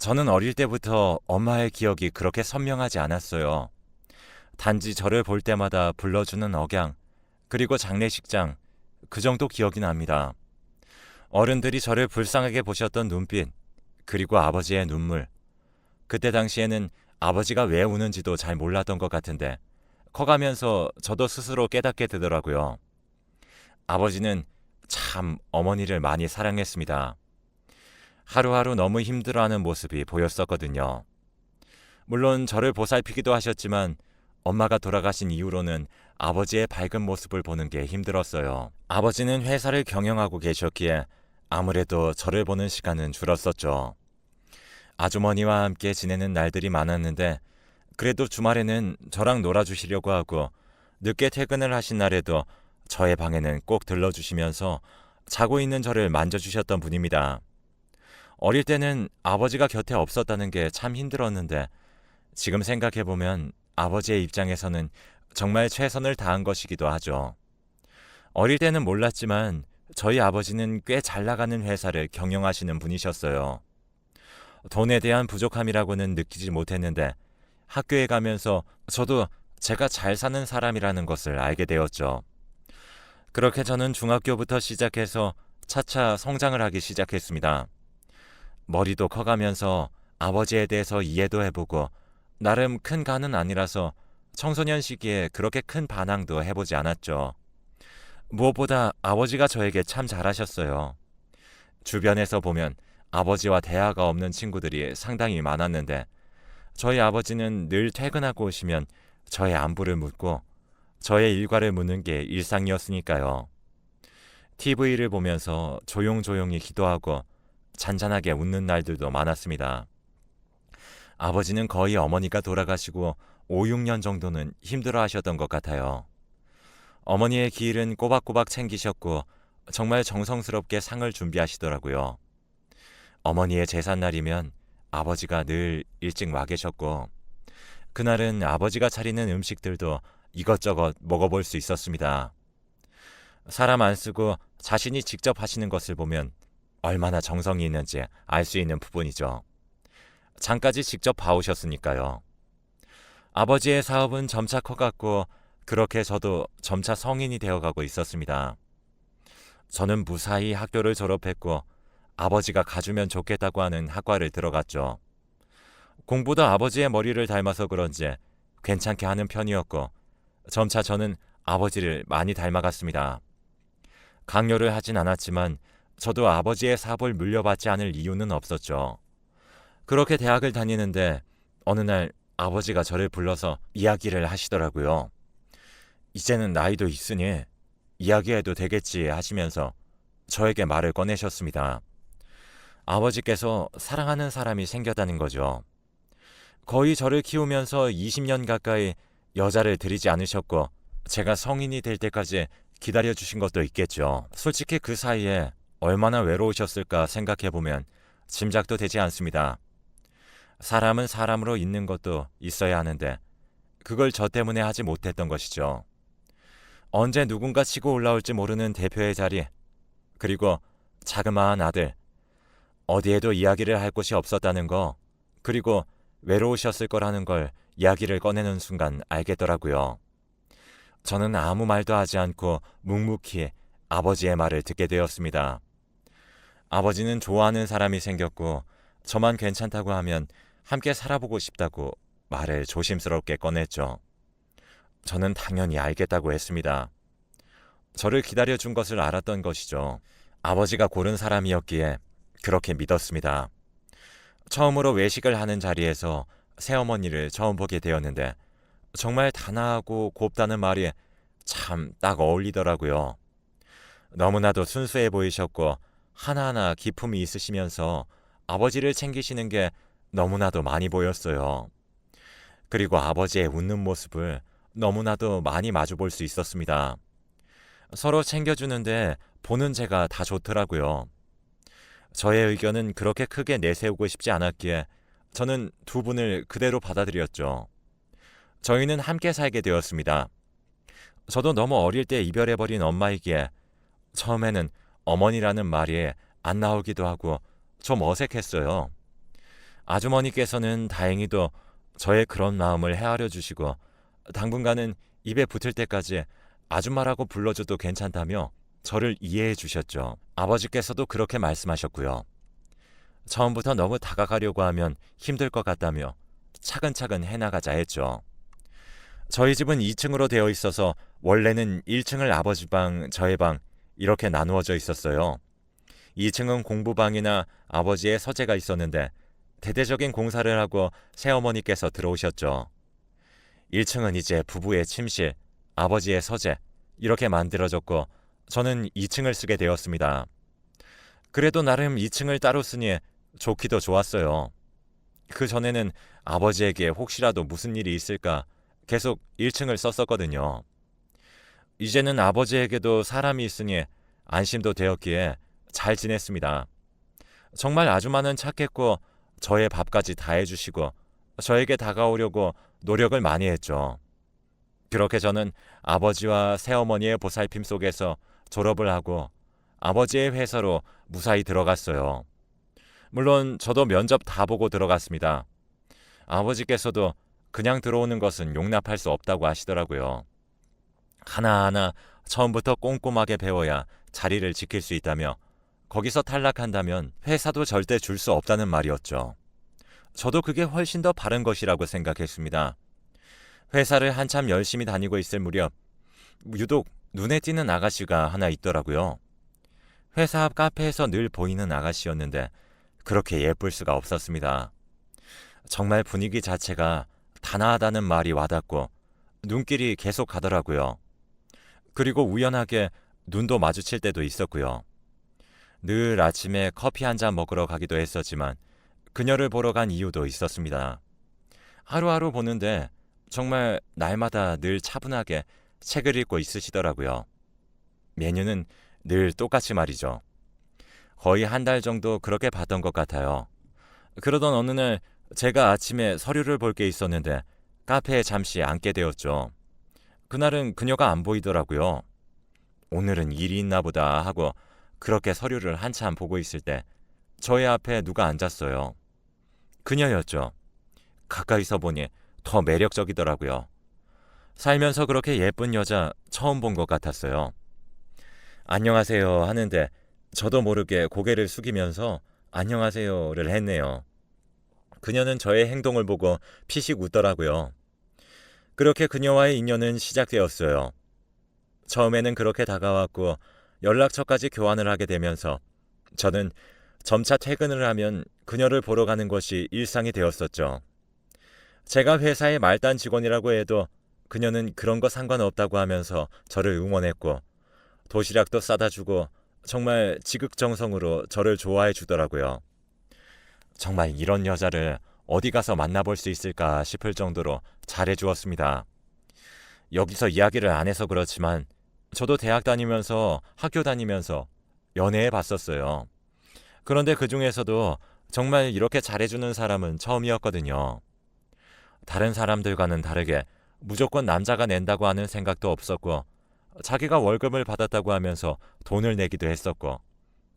저는 어릴 때부터 엄마의 기억이 그렇게 선명하지 않았어요. 단지 저를 볼 때마다 불러주는 억양, 그리고 장례식장, 그 정도 기억이 납니다. 어른들이 저를 불쌍하게 보셨던 눈빛, 그리고 아버지의 눈물. 그때 당시에는 아버지가 왜 우는지도 잘 몰랐던 것 같은데, 커가면서 저도 스스로 깨닫게 되더라고요. 아버지는 참 어머니를 많이 사랑했습니다. 하루하루 너무 힘들어하는 모습이 보였었거든요. 물론 저를 보살피기도 하셨지만 엄마가 돌아가신 이후로는 아버지의 밝은 모습을 보는 게 힘들었어요. 아버지는 회사를 경영하고 계셨기에 아무래도 저를 보는 시간은 줄었었죠. 아주머니와 함께 지내는 날들이 많았는데 그래도 주말에는 저랑 놀아주시려고 하고 늦게 퇴근을 하신 날에도 저의 방에는 꼭 들러주시면서 자고 있는 저를 만져주셨던 분입니다. 어릴 때는 아버지가 곁에 없었다는 게 참 힘들었는데 지금 생각해보면 아버지의 입장에서는 정말 최선을 다한 것이기도 하죠. 어릴 때는 몰랐지만 저희 아버지는 꽤 잘 나가는 회사를 경영하시는 분이셨어요. 돈에 대한 부족함이라고는 느끼지 못했는데 학교에 가면서 저도 제가 잘 사는 사람이라는 것을 알게 되었죠. 그렇게 저는 중학교부터 시작해서 차차 성장을 하기 시작했습니다. 머리도 커가면서 아버지에 대해서 이해도 해보고 나름 큰 간은 아니라서 청소년 시기에 그렇게 큰 반항도 해보지 않았죠. 무엇보다 아버지가 저에게 참 잘하셨어요. 주변에서 보면 아버지와 대화가 없는 친구들이 상당히 많았는데 저희 아버지는 늘 퇴근하고 오시면 저의 안부를 묻고 저의 일과를 묻는 게 일상이었으니까요. TV를 보면서 조용조용히 기도하고 잔잔하게 웃는 날들도 많았습니다. 아버지는 거의 어머니가 돌아가시고 5, 6년 정도는 힘들어 하셨던 것 같아요. 어머니의 기일은 꼬박꼬박 챙기셨고 정말 정성스럽게 상을 준비하시더라고요. 어머니의 제삿날이면 아버지가 늘 일찍 와 계셨고 그날은 아버지가 차리는 음식들도 이것저것 먹어볼 수 있었습니다. 사람 안 쓰고 자신이 직접 하시는 것을 보면 얼마나 정성이 있는지 알 수 있는 부분이죠. 장까지 직접 봐오셨으니까요. 아버지의 사업은 점차 커갔고 그렇게 저도 점차 성인이 되어가고 있었습니다. 저는 무사히 학교를 졸업했고 아버지가 가주면 좋겠다고 하는 학과를 들어갔죠. 공부도 아버지의 머리를 닮아서 그런지 괜찮게 하는 편이었고 점차 저는 아버지를 많이 닮아갔습니다. 강요를 하진 않았지만 저도 아버지의 사업을 물려받지 않을 이유는 없었죠. 그렇게 대학을 다니는데 어느 날 아버지가 저를 불러서 이야기를 하시더라고요. 이제는 나이도 있으니 이야기해도 되겠지 하시면서 저에게 말을 꺼내셨습니다. 아버지께서 사랑하는 사람이 생겼다는 거죠. 거의 저를 키우면서 20년 가까이 여자를 들이지 않으셨고 제가 성인이 될 때까지 기다려주신 것도 있겠죠. 솔직히 그 사이에 얼마나 외로우셨을까 생각해보면 짐작도 되지 않습니다. 사람은 사람으로 있는 것도 있어야 하는데 그걸 저 때문에 하지 못했던 것이죠. 언제 누군가 치고 올라올지 모르는 대표의 자리, 그리고 자그마한 아들, 어디에도 이야기를 할 곳이 없었다는 거, 그리고 외로우셨을 거라는 걸 이야기를 꺼내는 순간 알겠더라고요. 저는 아무 말도 하지 않고 묵묵히 아버지의 말을 듣게 되었습니다. 아버지는 좋아하는 사람이 생겼고 저만 괜찮다고 하면 함께 살아보고 싶다고 말을 조심스럽게 꺼냈죠. 저는 당연히 알겠다고 했습니다. 저를 기다려준 것을 알았던 것이죠. 아버지가 고른 사람이었기에 그렇게 믿었습니다. 처음으로 외식을 하는 자리에서 새어머니를 처음 보게 되었는데 정말 단아하고 곱다는 말이 참 딱 어울리더라고요. 너무나도 순수해 보이셨고 하나하나 기품이 있으시면서 아버지를 챙기시는 게 너무나도 많이 보였어요. 그리고 아버지의 웃는 모습을 너무나도 많이 마주 볼 수 있었습니다. 서로 챙겨주는데 보는 제가 다 좋더라고요. 저의 의견은 그렇게 크게 내세우고 싶지 않았기에 저는 두 분을 그대로 받아들였죠. 저희는 함께 살게 되었습니다. 저도 너무 어릴 때 이별해버린 엄마이기에 처음에는 어머니라는 말이 안 나오기도 하고 좀 어색했어요. 아주머니께서는 다행히도 저의 그런 마음을 헤아려 주시고 당분간은 입에 붙을 때까지 아줌마라고 불러줘도 괜찮다며 저를 이해해 주셨죠. 아버지께서도 그렇게 말씀하셨고요. 처음부터 너무 다가가려고 하면 힘들 것 같다며 차근차근 해나가자 했죠. 저희 집은 2층으로 되어 있어서 원래는 1층을 아버지 방, 저의 방 이렇게 나누어져 있었어요. 2층은 공부방이나 아버지의 서재가 있었는데 대대적인 공사를 하고 새어머니께서 들어오셨죠. 1층은 이제 부부의 침실, 아버지의 서재 이렇게 만들어졌고 저는 2층을 쓰게 되었습니다. 그래도 나름 2층을 따로 쓰니 좋기도 좋았어요. 그 전에는 아버지에게 혹시라도 무슨 일이 있을까 계속 1층을 썼었거든요. 이제는 아버지에게도 사람이 있으니 안심도 되었기에 잘 지냈습니다. 정말 아주마는 착했고 저의 밥까지 다 해주시고 저에게 다가오려고 노력을 많이 했죠. 그렇게 저는 아버지와 새어머니의 보살핌 속에서 졸업을 하고 아버지의 회사로 무사히 들어갔어요. 물론 저도 면접 다 보고 들어갔습니다. 아버지께서도 그냥 들어오는 것은 용납할 수 없다고 하시더라고요. 하나하나 처음부터 꼼꼼하게 배워야 자리를 지킬 수 있다며 거기서 탈락한다면 회사도 절대 줄 수 없다는 말이었죠. 저도 그게 훨씬 더 바른 것이라고 생각했습니다. 회사를 한참 열심히 다니고 있을 무렵 유독 눈에 띄는 아가씨가 하나 있더라고요. 회사 앞 카페에서 늘 보이는 아가씨였는데 그렇게 예쁠 수가 없었습니다. 정말 분위기 자체가 단아하다는 말이 와닿고 눈길이 계속 가더라고요. 그리고 우연하게 눈도 마주칠 때도 있었고요. 늘 아침에 커피 한 잔 먹으러 가기도 했었지만 그녀를 보러 간 이유도 있었습니다. 하루하루 보는데 정말 날마다 늘 차분하게 책을 읽고 있으시더라고요. 메뉴는 늘 똑같이 말이죠. 거의 한 달 정도 그렇게 봤던 것 같아요. 그러던 어느 날 제가 아침에 서류를 볼 게 있었는데 카페에 잠시 앉게 되었죠. 그날은 그녀가 안 보이더라고요. 오늘은 일이 있나 보다 하고 그렇게 서류를 한참 보고 있을 때 저의 앞에 누가 앉았어요. 그녀였죠. 가까이서 보니 더 매력적이더라고요. 살면서 그렇게 예쁜 여자 처음 본 것 같았어요. 안녕하세요 하는데 저도 모르게 고개를 숙이면서 안녕하세요를 했네요. 그녀는 저의 행동을 보고 피식 웃더라고요. 그렇게 그녀와의 인연은 시작되었어요. 처음에는 그렇게 다가왔고 연락처까지 교환을 하게 되면서 저는 점차 퇴근을 하면 그녀를 보러 가는 것이 일상이 되었었죠. 제가 회사의 말단 직원이라고 해도 그녀는 그런 거 상관없다고 하면서 저를 응원했고 도시락도 싸다 주고 정말 지극정성으로 저를 좋아해 주더라고요. 정말 이런 여자를 어디 가서 만나볼 수 있을까 싶을 정도로 잘해 주었습니다. 여기서 이야기를 안 해서 그렇지만 저도 대학 다니면서 학교 다니면서 연애해 봤었어요. 그런데 그 중에서도 정말 이렇게 잘해주는 사람은 처음이었거든요. 다른 사람들과는 다르게 무조건 남자가 낸다고 하는 생각도 없었고 자기가 월급을 받았다고 하면서 돈을 내기도 했었고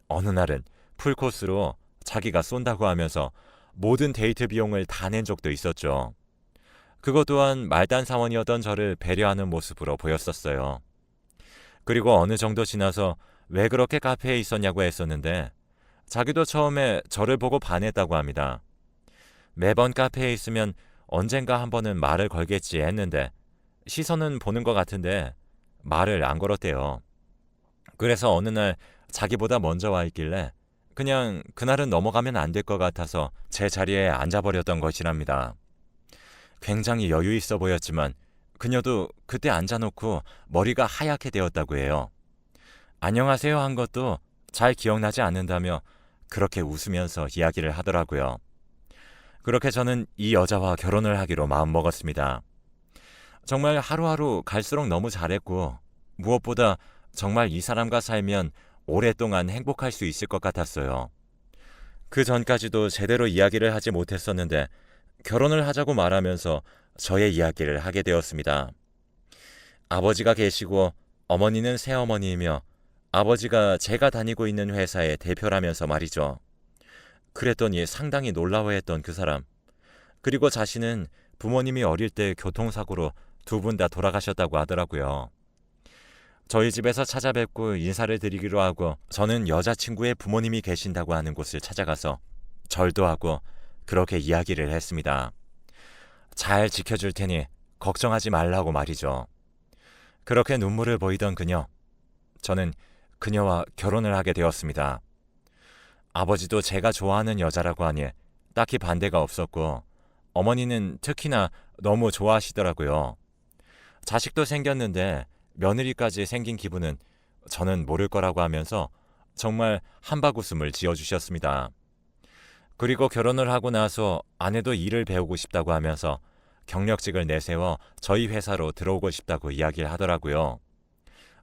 어느 날은 풀코스로 자기가 쏜다고 하면서 모든 데이트 비용을 다 낸 적도 있었죠. 그것 또한 말단 사원이었던 저를 배려하는 모습으로 보였었어요. 그리고 어느 정도 지나서 왜 그렇게 카페에 있었냐고 했었는데 자기도 처음에 저를 보고 반했다고 합니다. 매번 카페에 있으면 언젠가 한 번은 말을 걸겠지 했는데 시선은 보는 것 같은데 말을 안 걸었대요. 그래서 어느 날 자기보다 먼저 와 있길래 그냥 그날은 넘어가면 안 될 것 같아서 제 자리에 앉아버렸던 것이랍니다. 굉장히 여유 있어 보였지만 그녀도 그때 앉아놓고 머리가 하얗게 되었다고 해요. 안녕하세요 한 것도 잘 기억나지 않는다며 그렇게 웃으면서 이야기를 하더라고요. 그렇게 저는 이 여자와 결혼을 하기로 마음먹었습니다. 정말 하루하루 갈수록 너무 잘했고 무엇보다 정말 이 사람과 살면 오랫동안 행복할 수 있을 것 같았어요. 그 전까지도 제대로 이야기를 하지 못했었는데 결혼을 하자고 말하면서 저의 이야기를 하게 되었습니다. 아버지가 계시고 어머니는 새어머니이며 아버지가 제가 다니고 있는 회사의 대표라면서 말이죠. 그랬더니 상당히 놀라워했던 그 사람. 그리고 자신은 부모님이 어릴 때 교통사고로 두 분 다 돌아가셨다고 하더라고요. 저희 집에서 찾아뵙고 인사를 드리기로 하고 저는 여자친구의 부모님이 계신다고 하는 곳을 찾아가서 절도 하고 그렇게 이야기를 했습니다. 잘 지켜줄 테니 걱정하지 말라고 말이죠. 그렇게 눈물을 보이던 그녀. 저는 그녀와 결혼을 하게 되었습니다. 아버지도 제가 좋아하는 여자라고 하니 딱히 반대가 없었고 어머니는 특히나 너무 좋아하시더라고요. 자식도 생겼는데 며느리까지 생긴 기분은 저는 모를 거라고 하면서 정말 한바구음을 지어주셨습니다. 그리고 결혼을 하고 나서 아내도 일을 배우고 싶다고 하면서 경력직을 내세워 저희 회사로 들어오고 싶다고 이야기를 하더라고요.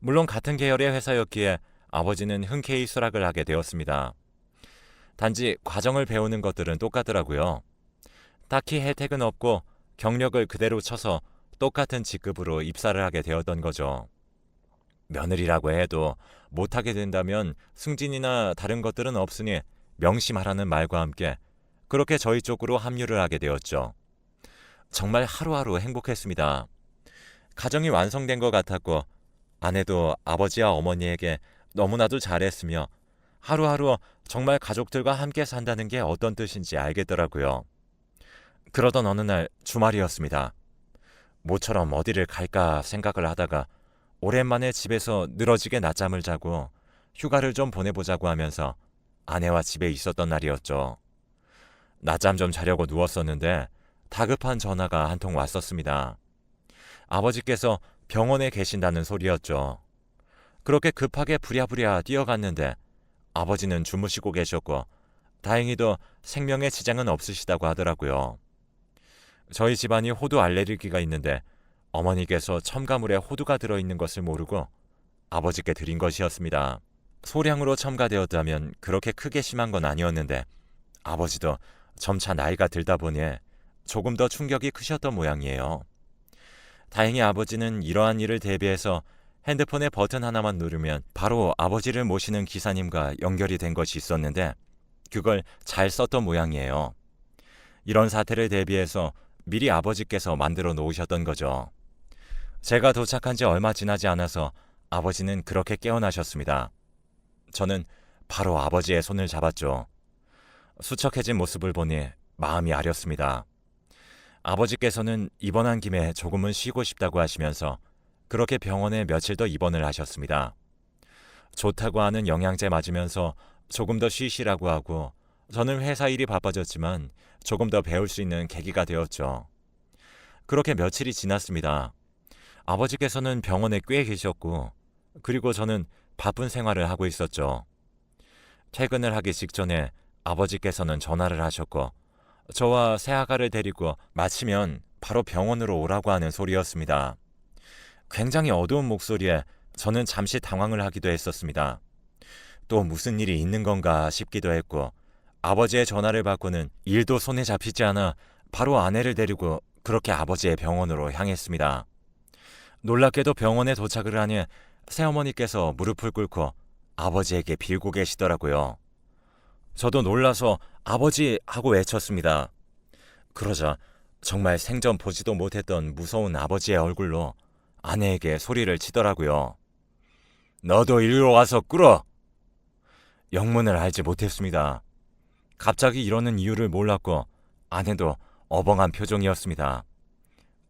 물론 같은 계열의 회사였기에 아버지는 흔쾌히 수락을 하게 되었습니다. 단지 과정을 배우는 것들은 똑같더라고요. 딱히 혜택은 없고 경력을 그대로 쳐서 똑같은 직급으로 입사를 하게 되었던 거죠. 며느리라고 해도 못하게 된다면 승진이나 다른 것들은 없으니 명심하라는 말과 함께 그렇게 저희 쪽으로 합류를 하게 되었죠. 정말 하루하루 행복했습니다. 가정이 완성된 것 같았고 아내도 아버지와 어머니에게 너무나도 잘했으며 하루하루 정말 가족들과 함께 산다는 게 어떤 뜻인지 알겠더라고요. 그러던 어느 날 주말이었습니다. 모처럼 어디를 갈까 생각을 하다가 오랜만에 집에서 늘어지게 낮잠을 자고 휴가를 좀 보내보자고 하면서 아내와 집에 있었던 날이었죠. 낮잠 좀 자려고 누웠었는데 다급한 전화가 한 통 왔었습니다. 아버지께서 병원에 계신다는 소리였죠. 그렇게 급하게 부랴부랴 뛰어갔는데 아버지는 주무시고 계셨고 다행히도 생명에 지장은 없으시다고 하더라고요. 저희 집안이 호두 알레르기가 있는데 어머니께서 첨가물에 호두가 들어있는 것을 모르고 아버지께 드린 것이었습니다. 소량으로 첨가되었다면 그렇게 크게 심한 건 아니었는데 아버지도 점차 나이가 들다 보니 조금 더 충격이 크셨던 모양이에요. 다행히 아버지는 이러한 일을 대비해서 핸드폰의 버튼 하나만 누르면 바로 아버지를 모시는 기사님과 연결이 된 것이 있었는데 그걸 잘 썼던 모양이에요. 이런 사태를 대비해서 미리 아버지께서 만들어 놓으셨던 거죠. 제가 도착한 지 얼마 지나지 않아서 아버지는 그렇게 깨어나셨습니다. 저는 바로 아버지의 손을 잡았죠. 수척해진 모습을 보니 마음이 아렸습니다. 아버지께서는 입원한 김에 조금은 쉬고 싶다고 하시면서 그렇게 병원에 며칠 더 입원을 하셨습니다. 좋다고 하는 영양제 맞으면서 조금 더 쉬시라고 하고 저는 회사 일이 바빠졌지만 조금 더 배울 수 있는 계기가 되었죠. 그렇게 며칠이 지났습니다. 아버지께서는 병원에 꽤 계셨고 그리고 저는 바쁜 생활을 하고 있었죠. 퇴근을 하기 직전에 아버지께서는 전화를 하셨고 저와 새아가를 데리고 마치면 바로 병원으로 오라고 하는 소리였습니다. 굉장히 어두운 목소리에 저는 잠시 당황을 하기도 했었습니다. 또 무슨 일이 있는 건가 싶기도 했고 아버지의 전화를 받고는 일도 손에 잡히지 않아 바로 아내를 데리고 그렇게 아버지의 병원으로 향했습니다. 놀랍게도 병원에 도착을 하니 새어머니께서 무릎을 꿇고 아버지에게 빌고 계시더라고요. 저도 놀라서 아버지 하고 외쳤습니다. 그러자 정말 생전 보지도 못했던 무서운 아버지의 얼굴로 아내에게 소리를 치더라고요. 너도 이리로 와서 꿇어! 영문을 알지 못했습니다. 갑자기 이러는 이유를 몰랐고 아내도 어벙한 표정이었습니다.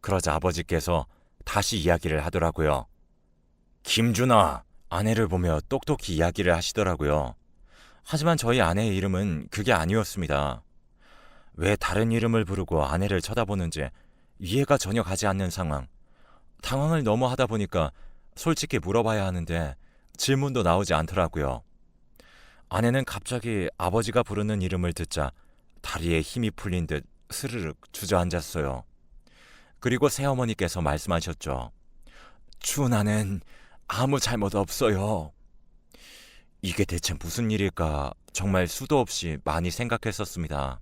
그러자 아버지께서 다시 이야기를 하더라고요. 김준아, 아내를 보며 똑똑히 이야기를 하시더라고요. 하지만 저희 아내의 이름은 그게 아니었습니다. 왜 다른 이름을 부르고 아내를 쳐다보는지 이해가 전혀 가지 않는 상황. 당황을 너무 하다 보니까 솔직히 물어봐야 하는데 질문도 나오지 않더라고요. 아내는 갑자기 아버지가 부르는 이름을 듣자 다리에 힘이 풀린 듯 스르륵 주저앉았어요. 그리고 새어머니께서 말씀하셨죠. 준하는 아무 잘못 없어요. 이게 대체 무슨 일일까 정말 수도 없이 많이 생각했었습니다.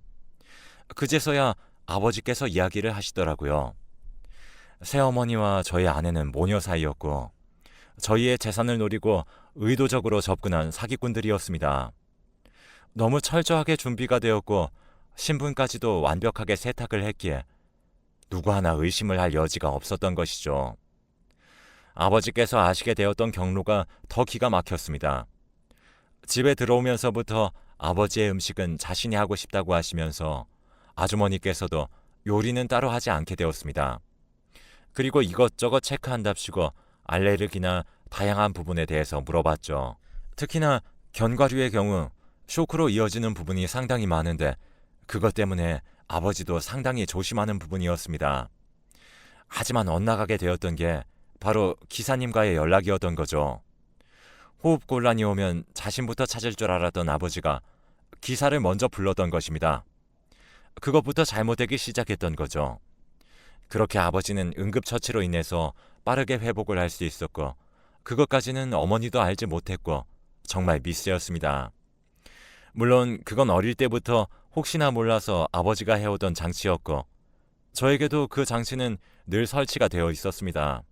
그제서야 아버지께서 이야기를 하시더라고요. 새어머니와 저희 아내는 모녀 사이였고 저희의 재산을 노리고 의도적으로 접근한 사기꾼들이었습니다. 너무 철저하게 준비가 되었고 신분까지도 완벽하게 세탁을 했기에 누구 하나 의심을 할 여지가 없었던 것이죠. 아버지께서 아시게 되었던 경로가 더 기가 막혔습니다. 집에 들어오면서부터 아버지의 음식은 자신이 하고 싶다고 하시면서 아주머니께서도 요리는 따로 하지 않게 되었습니다. 그리고 이것저것 체크한답시고 알레르기나 다양한 부분에 대해서 물어봤죠. 특히나 견과류의 경우 쇼크로 이어지는 부분이 상당히 많은데 그것 때문에 아버지도 상당히 조심하는 부분이었습니다. 하지만 엇나가게 되었던 게 바로 기사님과의 연락이었던 거죠. 호흡곤란이 오면 자신부터 찾을 줄 알았던 아버지가 기사를 먼저 불렀던 것입니다. 그것부터 잘못되기 시작했던 거죠. 그렇게 아버지는 응급처치로 인해서 빠르게 회복을 할 수 있었고 그것까지는 어머니도 알지 못했고 정말 미스였습니다. 물론 그건 어릴 때부터 혹시나 몰라서 아버지가 해오던 장치였고 저에게도 그 장치는 늘 설치가 되어 있었습니다.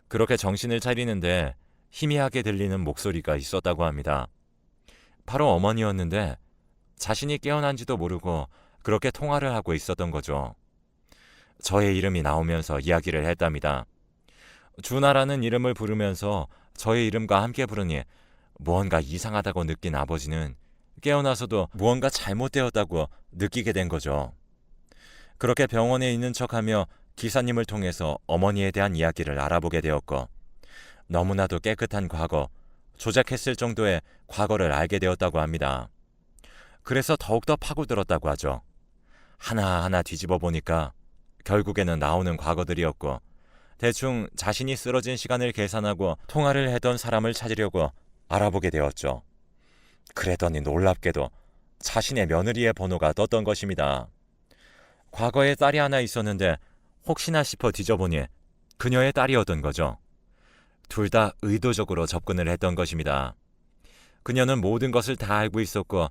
그렇게 정신을 차리는데 희미하게 들리는 목소리가 있었다고 합니다. 바로 어머니였는데 자신이 깨어난지도 모르고 그렇게 통화를 하고 있었던 거죠. 저의 이름이 나오면서 이야기를 했답니다. 준하라는 이름을 부르면서 저의 이름과 함께 부르니 무언가 이상하다고 느낀 아버지는 깨어나서도 무언가 잘못되었다고 느끼게 된 거죠. 그렇게 병원에 있는 척하며 기사님을 통해서 어머니에 대한 이야기를 알아보게 되었고 너무나도 깨끗한 과거, 조작했을 정도의 과거를 알게 되었다고 합니다. 그래서 더욱더 파고들었다고 하죠. 하나하나 뒤집어 보니까 결국에는 나오는 과거들이었고 대충 자신이 쓰러진 시간을 계산하고 통화를 했던 사람을 찾으려고 알아보게 되었죠. 그랬더니 놀랍게도 자신의 며느리의 번호가 떴던 것입니다. 과거에 딸이 하나 있었는데 혹시나 싶어 뒤져보니 그녀의 딸이었던 거죠. 둘 다 의도적으로 접근을 했던 것입니다. 그녀는 모든 것을 다 알고 있었고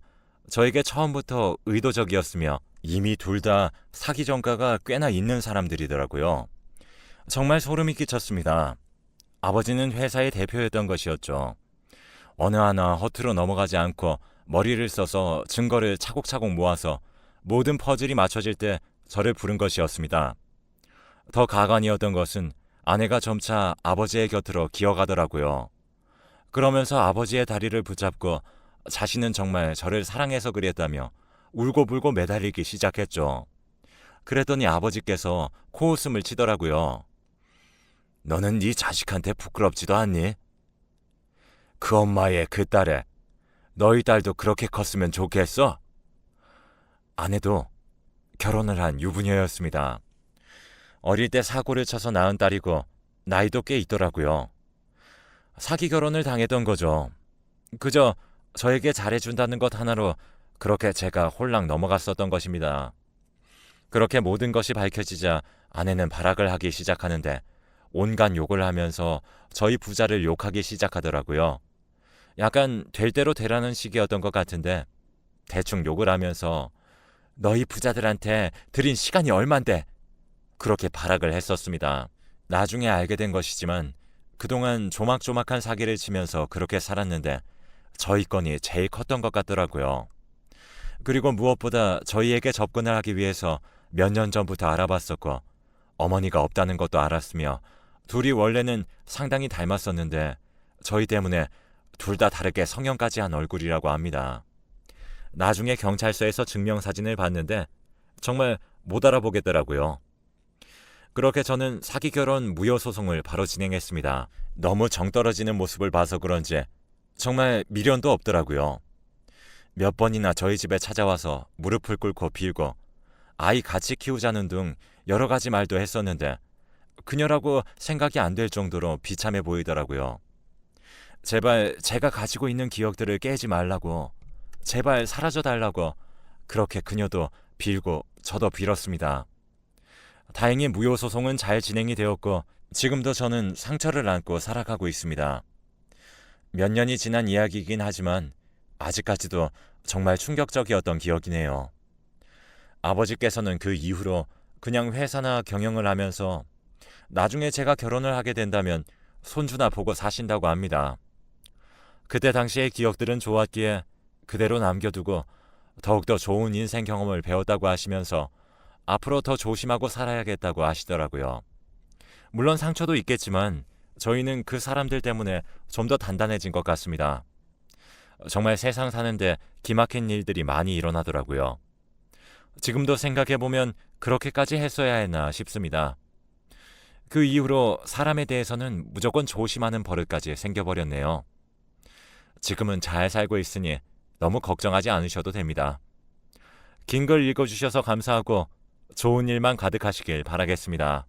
저에게 처음부터 의도적이었으며 이미 둘 다 사기 전과가 꽤나 있는 사람들이더라고요. 정말 소름이 끼쳤습니다. 아버지는 회사의 대표였던 것이었죠. 어느 하나 허투루 넘어가지 않고 머리를 써서 증거를 차곡차곡 모아서 모든 퍼즐이 맞춰질 때 저를 부른 것이었습니다. 더 가관이었던 것은 아내가 점차 아버지의 곁으로 기어가더라고요. 그러면서 아버지의 다리를 붙잡고 자신은 정말 저를 사랑해서 그랬다며 울고불고 매달리기 시작했죠. 그랬더니 아버지께서 코웃음을 치더라고요. 너는 네 자식한테 부끄럽지도 않니? 그 엄마의 그 딸에 너희 딸도 그렇게 컸으면 좋겠어? 아내도 결혼을 한 유부녀였습니다. 어릴 때 사고를 쳐서 낳은 딸이고 나이도 꽤 있더라고요. 사기 결혼을 당했던 거죠. 그저 저에게 잘해준다는 것 하나로 그렇게 제가 홀랑 넘어갔었던 것입니다. 그렇게 모든 것이 밝혀지자 아내는 발악을 하기 시작하는데 온갖 욕을 하면서 저희 부자를 욕하기 시작하더라고요. 약간 될 대로 되라는 식이었던 것 같은데 대충 욕을 하면서 너희 부자들한테 드린 시간이 얼만데 그렇게 발악을 했었습니다. 나중에 알게 된 것이지만 그동안 조막조막한 사기를 치면서 그렇게 살았는데 저희 건이 제일 컸던 것 같더라고요. 그리고 무엇보다 저희에게 접근을 하기 위해서 몇 년 전부터 알아봤었고 어머니가 없다는 것도 알았으며 둘이 원래는 상당히 닮았었는데 저희 때문에 둘 다 다르게 성형까지 한 얼굴이라고 합니다. 나중에 경찰서에서 증명사진을 봤는데 정말 못 알아보겠더라고요. 그렇게 저는 사기 결혼 무효 소송을 바로 진행했습니다. 너무 정떨어지는 모습을 봐서 그런지 정말 미련도 없더라고요. 몇 번이나 저희 집에 찾아와서 무릎을 꿇고 빌고 아이 같이 키우자는 등 여러 가지 말도 했었는데 그녀라고 생각이 안 될 정도로 비참해 보이더라고요. 제발 제가 가지고 있는 기억들을 깨지 말라고, 제발 사라져달라고 그렇게 그녀도 빌고 저도 빌었습니다. 다행히 무효 소송은 잘 진행이 되었고 지금도 저는 상처를 안고 살아가고 있습니다. 몇 년이 지난 이야기이긴 하지만 아직까지도 정말 충격적이었던 기억이네요. 아버지께서는 그 이후로 그냥 회사나 경영을 하면서 나중에 제가 결혼을 하게 된다면 손주나 보고 사신다고 합니다. 그때 당시의 기억들은 좋았기에 그대로 남겨두고 더욱더 좋은 인생 경험을 배웠다고 하시면서 앞으로 더 조심하고 살아야겠다고 하시더라고요. 물론 상처도 있겠지만 저희는 그 사람들 때문에 좀 더 단단해진 것 같습니다. 정말 세상 사는데 기막힌 일들이 많이 일어나더라고요. 지금도 생각해보면 그렇게까지 했어야 했나 싶습니다. 그 이후로 사람에 대해서는 무조건 조심하는 버릇까지 생겨버렸네요. 지금은 잘 살고 있으니 너무 걱정하지 않으셔도 됩니다. 긴 글 읽어주셔서 감사하고 좋은 일만 가득하시길 바라겠습니다.